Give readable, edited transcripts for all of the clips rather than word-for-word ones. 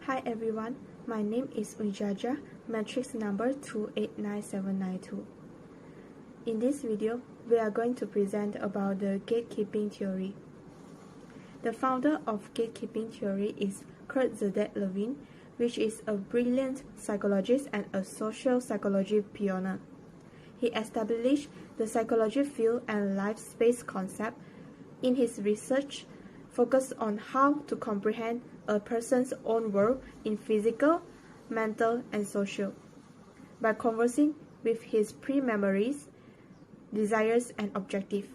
Hi everyone, my name is Ooi Jia Jia, matrix number 289792. In this video, we are going to present about the gatekeeping theory. The founder of gatekeeping theory is Kurt Lewin, which is a brilliant psychologist and a social psychology pioneer. He established the psychology field and life space concept in his research focused on how to comprehend a person's own world in physical, mental, and social, by conversing with his pre-memories, desires, and objectives,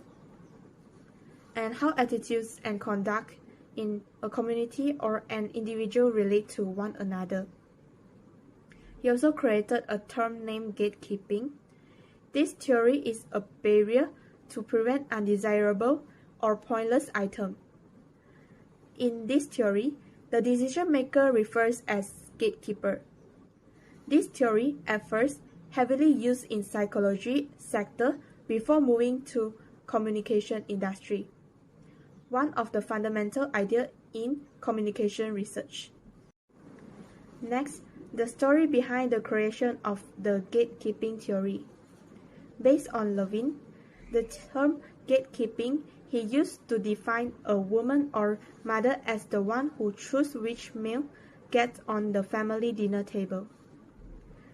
and how attitudes and conduct in a community or an individual relate to one another. He also created a term named gatekeeping. This theory is a barrier to prevent undesirable or pointless items. In this theory, the decision maker refers as gatekeeper. This theory, at first, heavily used in psychology sector before moving to communication industry, one of the fundamental ideas in communication research. Next, the story behind the creation of the gatekeeping theory. Based on Lewin, the term gatekeeping he used to define a woman or mother as the one who chooses which meal gets on the family dinner table.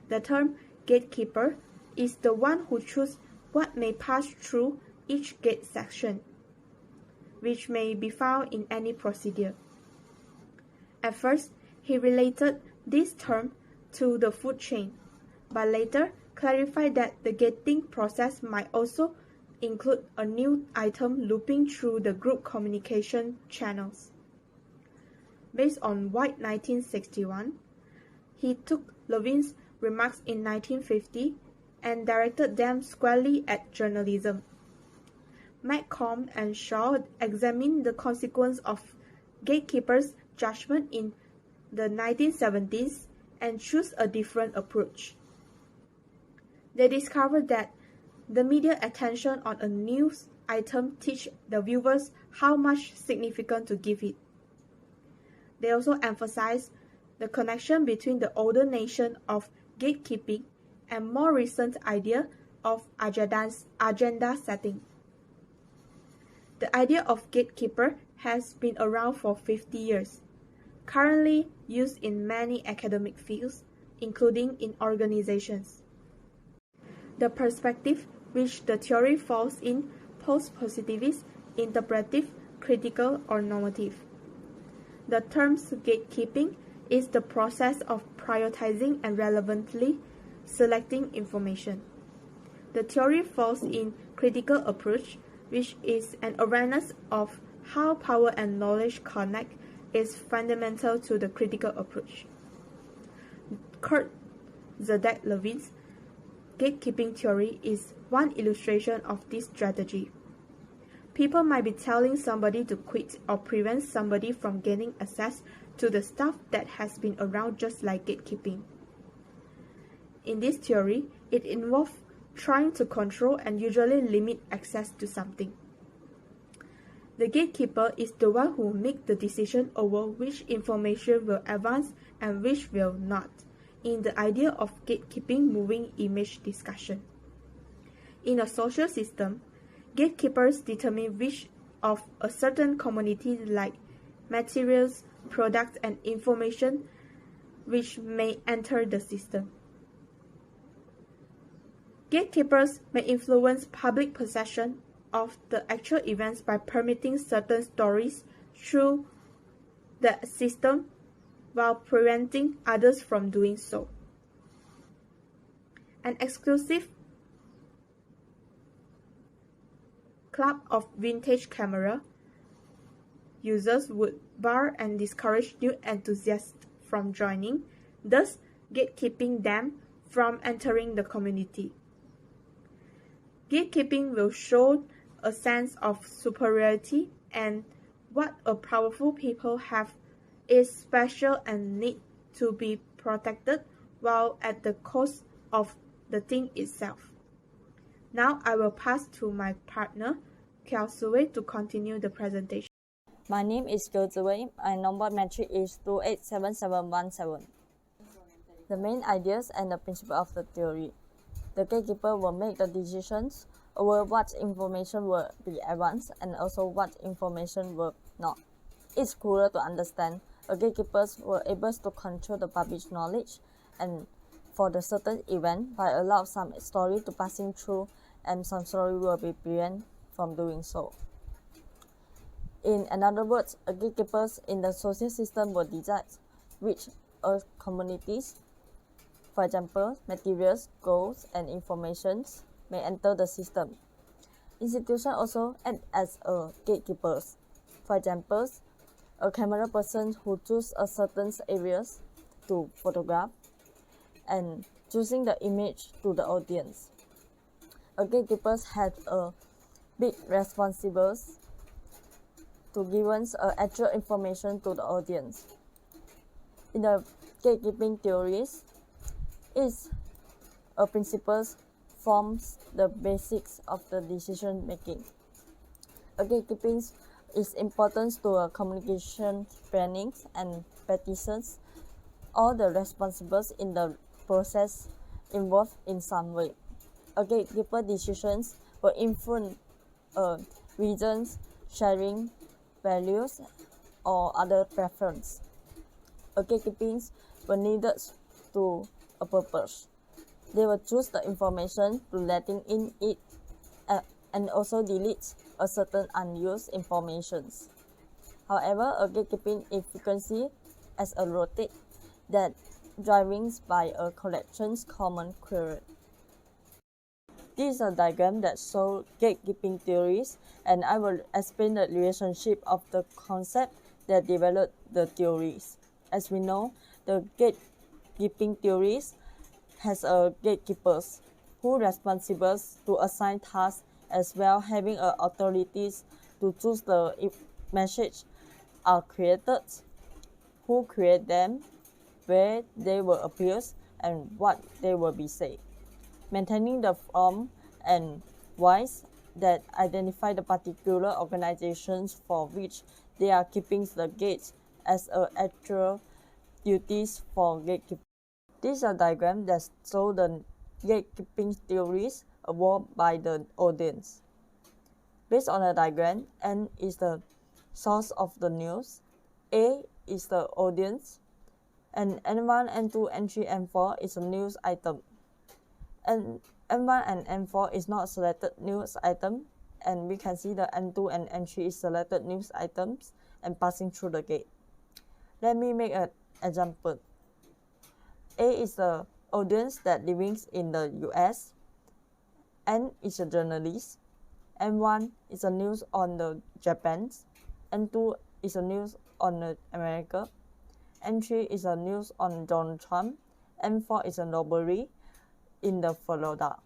The term gatekeeper is the one who chooses what may pass through each gate section, which may be found in any procedure. At first, he related this term to the food chain, but later clarified that the gating process might also include a new item looping through the group communication channels. Based on White 1961, he took Levin's remarks in 1950 and directed them squarely at journalism. McComb and Shaw examined the consequence of gatekeepers' judgment in the 1970s and chose a different approach. They discovered that the media attention on a news item teach the viewers how much significance to give it. They also emphasize the connection between the older notion of gatekeeping and more recent idea of agenda setting. The idea of gatekeeper has been around for 50 years, currently used in many academic fields, including in organizations. The perspective which the theory falls in post-positivist, interpretive, critical, or normative. The term gatekeeping is the process of prioritizing and relevantly selecting information. The theory falls in critical approach, which is an awareness of how power and knowledge connect is fundamental to the critical approach. Kurt Levin's gatekeeping theory is one illustration of this strategy. People might be telling somebody to quit or prevent somebody from gaining access to the stuff that has been around, just like gatekeeping. In this theory, it involves trying to control and usually limit access to something. The gatekeeper is the one who makes the decision over which information will advance and which will not, in the idea of gatekeeping moving image discussion. In a social system, gatekeepers determine which of a certain commodity like materials, products, and information which may enter the system. Gatekeepers may influence public perception of the actual events by permitting certain stories through the system while preventing others from doing so. An exclusive club of vintage camera users would bar and discourage new enthusiasts from joining, thus gatekeeping them from entering the community. Gatekeeping will show a sense of superiority and what a powerful people have is special and need to be protected while at the cost of the thing itself. Now I will pass to my partner, Keow Sze Wei, to continue the presentation. My name is Keow Sze Wei. My number metric is 287717. The main ideas and the principle of the theory. The gatekeeper will make the decisions over what information will be advanced and also what information will not. It's crucial to understand the gatekeepers were able to control the public knowledge and for the certain event by allow some story to passing through and some story will be prevented from doing so. In another words, a gatekeepers in the social system will decide which communities, for example, materials, goals, and informations may enter the system. Institutions also act as a gatekeepers. For example, a camera person who chooses a certain areas to photograph and choosing the image to the audience. A gatekeepers has a big responsibility to give actual information to the audience. In the gatekeeping theories, its principles forms the basics of the decision making. A gatekeeping is important to communication planning and practices. All the responsibles in the process involved in some way. A gatekeeper decisions will influence reasons, sharing, values, or other preference. A gatekeeping will needed to a purpose. They will choose the information to letting in it and also delete a certain unused informations. However, a gatekeeping efficiency as a rotate that driving by a collection's common query. This is a diagram that shows gatekeeping theories, and I will explain the relationship of the concept that develop the theories. As we know, the gatekeeping theories has a gatekeepers who responsible to assign tasks as well having authorities to choose the message are created, who create them, where they will appear, and what they will be said. Maintaining the form and voice that identify the particular organizations for which they are keeping the gates as actual duties for gatekeeping. This is a diagram that shows the gatekeeping theories evolved by the audience. Based on the diagram, N is the source of the news, A is the audience, and N1, N2, N3, N4 is a news item. And N1 and N4 is not selected news item, and we can see the N2 and N3 is selected news items and passing through the gate. Let me make an example. A is the audience that living in the US. N is a journalist. N1 is a news on the Japan. N2 is a news on the America. N3 is a news on Donald Trump. N4 is a robbery in the Florida.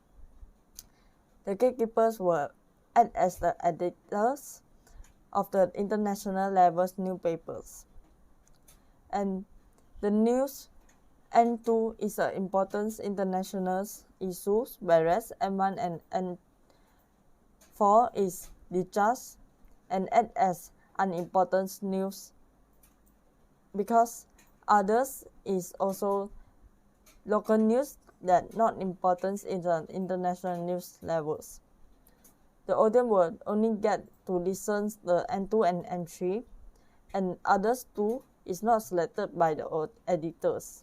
The gatekeepers will act as the editors of the international level newspapers. And the news N2 is an important international issues, whereas N1 and N4 is discharged and act as unimportant news because others is also local news that not important in the international news levels. The audience will only get to listen the N2 and N3, and others too is not selected by the editors.